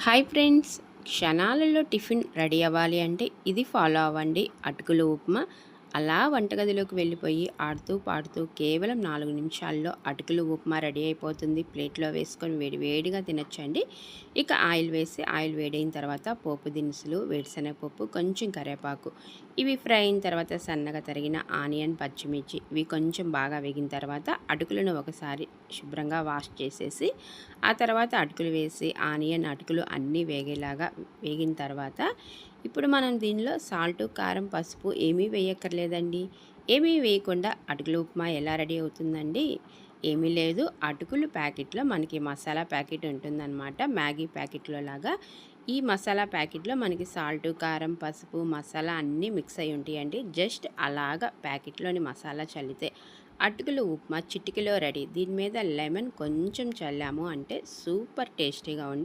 Hi friends, క్షణాలలో tiffin ready అవ్వాలి అంటే ఇది ఫాలో అవ్వండి. అటుకుల ఉప్మా. అలా వంటగదిలోకి వెళ్ళిపోయి ఆడుతూ పాడుతూ కేవలం 4 నిమిషాల్లో అటుకుల ఉప్మా రెడీ అయిపోతుంది. ప్లేట్లో వేసుకొని వేడివేడిగా తినొచ్చండి. ఇక ఆయిల్ వేసి ఆయిల్ వేడైన తర్వాత పోపు దినుసులు, వేరుశనగపప్పు, కొంచెం కరివేపాకు ఇవి ఫ్రై అయిన తర్వాత సన్నగా తరిగిన ఆనియన్, పచ్చిమిర్చి ఇవి కొంచెం బాగా వేగిన తర్వాత అటుకులను ఒకసారి శుభ్రంగా వాష్ చేసేసి ఆ తర్వాత అటుకులు వేసి ఆనియన్, అటుకులు అన్నీ వేగేలాగా వేగిన తర్వాత ఇప్పుడు మనం దీనిలో సాల్టు, కారం, పసుపు ఏమీ వేయక్కర్లేదండి. ఏమీ వేయకుండా అటుకుల ఉప్మా ఎలా రెడీ అవుతుందండి? ఏమీ లేదు. అటుకులు ప్యాకెట్లో మనకి మసాలా ప్యాకెట్ ఉంటుందన్నమాట. మ్యాగీ ప్యాకెట్లో లాగా ఈ మసాలా ప్యాకెట్లో మనకి సాల్టు, కారం, పసుపు, మసాలా అన్నీ మిక్స్ అయి ఉంటాయండి. జస్ట్ అలాగా ప్యాకెట్లోని మసాలా చల్లితే అటుకుల ఉప్మా చిటికెలో రెడీ. దీని మీద లెమన్ కొంచెం చల్లాము అంటే సూపర్ టేస్టీగా ఉండే